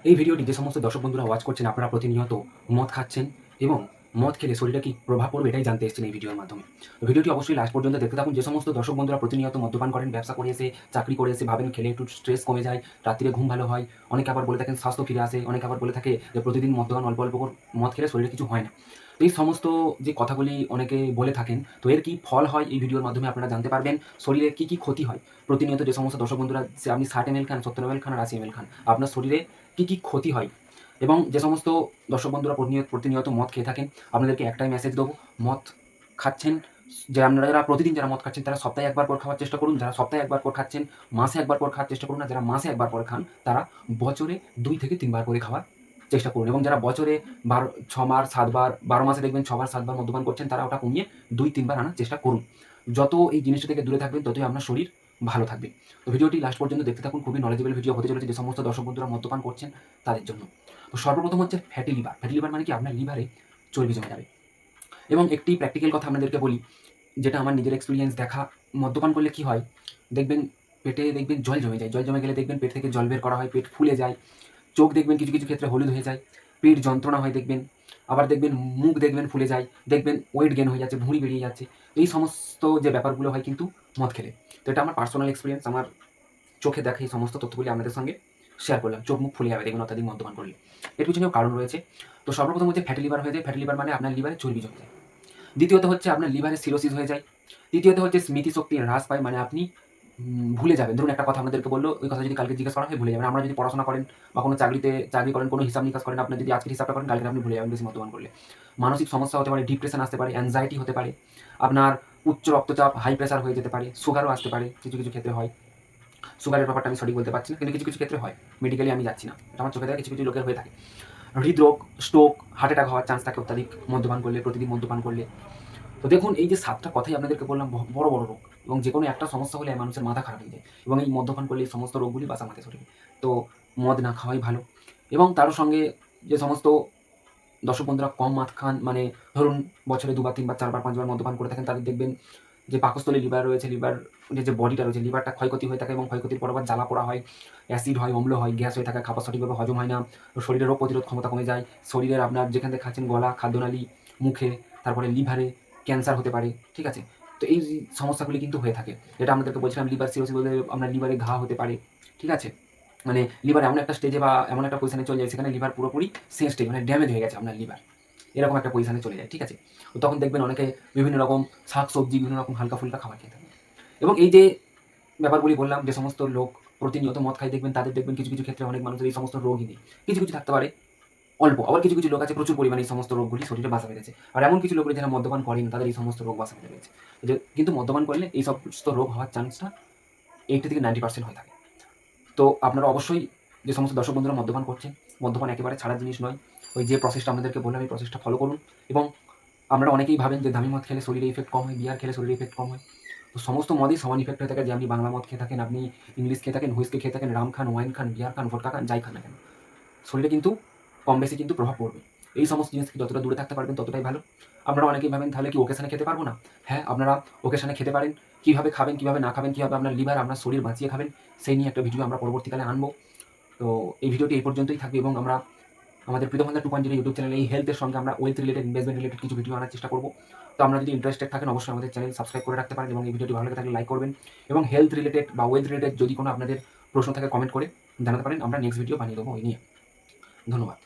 এই ভিডিওটি যে সমস্ত দর্শক বন্ধুরা ওয়াচ করছেন, আপনারা প্রতিনিয়ত মদ খাচ্ছেন এবং মদ খেলে শরীরে কি প্রভাব পড়বে এটাই জানতে এসেছেন এই ভিডিওর মাধ্যমে। তো ভিডিওটি অবশ্যই লাস্ট পর্যন্ত দেখতে থাকুন। যে সমস্ত দর্শক বন্ধুরা প্রতিনিয়ত মদ্যপান করেন, ব্যবসা করে এসে, চাকরি করে এসে ভাবেন খেলে একটু স্ট্রেস কমে যায়, রাত্রিরে ঘুম ভালো হয়, অনেকে আবার বলে থাকেন স্বাস্থ্য ফিরে আসে, অনেকে আবার বলে থাকে যে প্রতিদিন মদ্যপান অল্প অল্প করে মদ খেলে শরীরে কিছু হয় না। তো এই সমস্ত যে কথাগুলি অনেকে বলে থাকেন, তো এর কি ফল হয় এই ভিডিওর মাধ্যমে আপনারা জানতে পারবেন। শরীরে কি কি ক্ষতি হয়, প্রতিনিয়ত যে সমস্ত দর্শক বন্ধুরা যে আপনি 60 ml খান, 70 ml খান আর 80 ml খান, আপনার শরীরে কি কি ক্ষতি হয়। এবং যে সমস্ত দর্শক বন্ধুরা প্রতিনিয়ত মদ খেয়ে থাকেন, আপনাদেরকে একটাই মেসেজ দেবো, মদ খাচ্ছেন, যে আপনারা যারা প্রতিদিন যারা মদ খাচ্ছেন তারা সপ্তাহে একবার করে খাওয়ার চেষ্টা করুন। যারা সপ্তাহে একবার করে খাচ্ছেন, মাসে একবার করে খাওয়ার চেষ্টা করুন। না, যারা মাসে একবার করে খান তারা বছরে 2 থেকে 3 বার করে খাওয়ার চেষ্টা করুন। এবং যারা বছরে 6 বার 7 বার, 12 মাসে দেখবেন 6 বার 7 বার মদ্যপান করছেন, তারা ওটা কমিয়ে 2-3 বার আনার চেষ্টা করুন। যত এই জিনিসটা থেকে দূরে থাকবেন ততই আপনার শরীর ভালো থাকবে। তো ভিডিওটি লাস্ট পর্যন্ত দেখতে থাকুন, খুবই নলেজেবল ভিডিও হতে চলেছে যে সমস্ত দর্শক বন্ধুরা মদ্যপান করছেন তাদের জন্য। তো সর্বপ্রথম হচ্ছে ফ্যাটি লিভার। ফ্যাটি লিভার মানে কি, আপনার লিভারে চর্বি জমে যাবে। এবং একটি প্র্যাকটিক্যাল কথা আপনাদেরকে বলি, যেটা আমার নিজের এক্সপিরিয়েন্স দেখা, মদ্যপান করলে কি হয়, দেখবেন পেটে দেখবেন জল জমে যায়। জল জমে গেলে দেখবেন পেট থেকে জল বের করা হয়, পেট ফুলে যায়, চোখ দেখবেন কিছু কিছু ক্ষেত্রে হলুদ হয়ে যায়, পেট যন্ত্রণা হয় দেখবেন, আবার দেখবেন মুখ দেখবেন ফুলে যায়, দেখবেন ওয়েট গেন হয়ে যাচ্ছে, ভুঁড়ি বেরিয়ে যাচ্ছে। এই সমস্ত যে ব্যাপারগুলো হয় কিন্তু মদ খেলে। তো এটা আমার পার্সোনাল এক্সপিরিয়েন্স, আমার চোখে দেখা এই সমস্ত তথ্যগুলি আপনাদের সঙ্গে শেয়ার করলাম। চোখ মুখ ফুলে যাবে দেখবেন অত্যাধিক মদ্যপান করলে। এর পিছনেও কারণ রয়েছে। তো সর্বপ্রথম হচ্ছে ফ্যাটি লিভার হয়ে যায়। ফ্যাটি লিভার মানে আপনার লিভারে চর্বি জমে যায়। দ্বিতীয়ত হচ্ছে আপনার লিভারে সিরোসিস হয়ে যায়। তৃতীয়ত হচ্ছে স্মৃতিশক্তি হ্রাস পায়, মানে আপনি ভুলে যাবেন। ধরুন একটা কথা আপনাদেরকে বলল, ওই কথা যদি কালকে জিজ্ঞেস করা হয় ভুলে যাবেন। আমরা যদি পড়াশোনা করেন বা কোনো চাকরি করেন, কোনো হিসাব নিকাশ করেন, আপনার যদি আজকের হিসাবটা করেন কালকে আপনি ভুলে যাবেন বেশি মদ্যপান করলে। মানসিক সমস্যা হতে পারে, ডিপ্রেশন আসতে পারে, অ্যাংজাইটি হতে পারে, আপনার উচ্চ রক্তচাপ, হাই প্রেশার হয়ে যেতে পারে, সুগারও আসতে পারে, কিছু কিছু ক্ষেত্রে হয়। সুগারের ব্যাপারটা আমি সঠিক বলতে পারছি না, কিন্তু কিছু কিছু ক্ষেত্রে হয়। মেডিকেলি আমি যাচ্ছি না, এটা আমার চোখে দেখা কিছু কিছু লোকের হয়ে থাকে। হৃদরোগ, স্ট্রোক, হার্ট অ্যাটাক হওয়ার চান্স থাকে অত্যাধিক মদ্যপান করলে, প্রতিদিন মদ্যপান করলে। তো দেখুন, এই যে 7টা কথাই আপনাদেরকে বললাম, বড় বড় রোগ, এবং যে কোনো একটা সমস্যা হলে মানুষের মাথা খারাপ হয়ে যায়, এবং এই মদ্যপান করলে এই সমস্ত রোগগুলি বাসা বাঁধে শরীরে। তো মদ না খাওয়াই ভালো। এবং তার সঙ্গে যে সমস্ত দর্শক বন্ধুরা কম মদ খান, মানে ধরুন বছরে 2 বার 3 বার 4 বার 5 বার মদ্যপান করে থাকেন, তাদের দেখবেন যে পাকস্থলী লিভার রয়েছে, লিভার যে বডিটা রয়েছে, লিভারটা ক্ষয়ক্ষতি হয়ে থাকে, এবং ক্ষয়ক্ষতির পর আবার জ্বালা পোড়া হয়, অ্যাসিড হয়, অম্ল হয়, গ্যাস হয়ে থাকে, খাবার সঠিকভাবে হজম হয় না, শরীরের রোগ প্রতিরোধ ক্ষমতা কমে যায়, শরীরের আপনার যেখান থেকে খাচ্ছেন গলা, খাদ্যনালী, মুখে, তারপরে লিভারে ক্যান্সার হতে পারে, ঠিক আছে? তো এই সমস্যাগুলি কিন্তু হয়ে থাকে। যেটা আপনাদেরকে বলছিলাম, লিভার সিরোসিস বলতে আপনার লিভারে ঘা হতে পারে, ঠিক আছে? মানে লিভার এমন একটা স্টেজে বা এমন একটা পজিশনে চলে যায়, সেখানে লিভার পুরোপুরি শেষ স্টেজ, মানে ড্যামেজ হয়ে গেছে আপনার লিভার, এরকম একটা পজিশনে চলে যায়, ঠিক আছে? তো তখন দেখবেন অনেকে বিভিন্ন রকম শাক সবজি, বিভিন্ন রকম হালকা ফুলকা খাবার খেয়ে থাকে। এবং এই যে ব্যাপারগুলি বললাম, যে সমস্ত লোক প্রতিনিয়ত মদ খায়, দেখবেন তাদের দেখবেন কিছু কিছু ক্ষেত্রে অনেক মানুষের এই সমস্ত রোগই নেই। কিছু কিছু থাকতে পারে অল্প, আবার কিছু কিছু লোক আছে প্রচুর পরিমাণে এই সমস্ত রোগগুলি শরীরে বাসা বেঁধেছে। আর এমন কিছু লোক রয়েছে যারা মদ্যপান করেন, তাদের এই সমস্ত রোগ বাসা বেঁধে রয়েছে। কিন্তু মদ্যপান করলে এই সমস্ত রোগ হওয়ার চান্সটা 80 থেকে 90% হয়ে থাকে। তো আপনারা অবশ্যই, যে সমস্ত দর্শক বন্ধুরা মদ্যপান করছেন, মদ্যপান একেবারে ছাড়ার জিনিস নয়। ওই যে প্রসেসটা আপনাদেরকে বললাম, এই প্রসেসটা ফলো করুন। এবং আপনারা অনেকেই ভাবেন যে দামি মদ খেলে শরীরে ইফেক্ট কম হয়, বিয়ার খেলে শরীরে ইফেক্ট কম হয়। তো সমস্ত মদই সমান ইফেক্ট হয়ে থাকে। যে আপনি বাংলা মদ খেয়ে থাকেন, আপনি ইংলিশ খেয়ে থাকেন, হুইস্কি খেয়ে থাকেন, রাম খান, ওয়াইন খান, বিয়ার খান, ভোডকা খান, যাই খান না কেন, শরীরে কিন্তু কম বেশি কিন্তু প্রভাব পড়বে। এই সমস্ত জিনিস থেকে যতটা দূরে থাকতে পারবেন ততটাই ভালো। আপনারা অনেকেই ভাবেন তাহলে কি ওকেশনে খেতে পারবো না? হ্যাঁ, আপনারা ওকেশনে খেতে পারেন। কীভাবে খাবেন, কীভাবে না খাবেন, কীভাবে আপনার লিভার, আপনার শরীর বাঁচিয়ে খাবেন, সেই নিয়ে একটা ভিডিও আমরা পরবর্তীকালে আনবো। তো এই ভিডিওটি এই পর্যন্তই থাকবে, এবং আমরা আমাদের প্রীতম 2.0 ইউটিউব চ্যানেলে এই হেলথের সঙ্গে আমরা ওয়েলথ রিলেটেড, ইনভেস্টমেন্ট রিলেটেড কিছু ভিডিও আনার চেষ্টা করবো। তো আপনারা যদি ইন্টারেস্টেড থাকেন অবশ্যই আমাদের চ্যানেল সাবস্ক্রাইব করে রাখতে পারেন, এবং এই ভিডিওটি ভালো লেগে থাকলে লাইক করবেন। এবং হেলথ রিলেটেড বা ওয়েলথ রিলেটেড যদি কোনো আপনাদের প্রশ্ন থাকে কমেন্ট করে জানাতে পারেন, আমরা নেক্সট ভিডিও বানিয়ে দেবো ওই নিয়ে। ধন্যবাদ।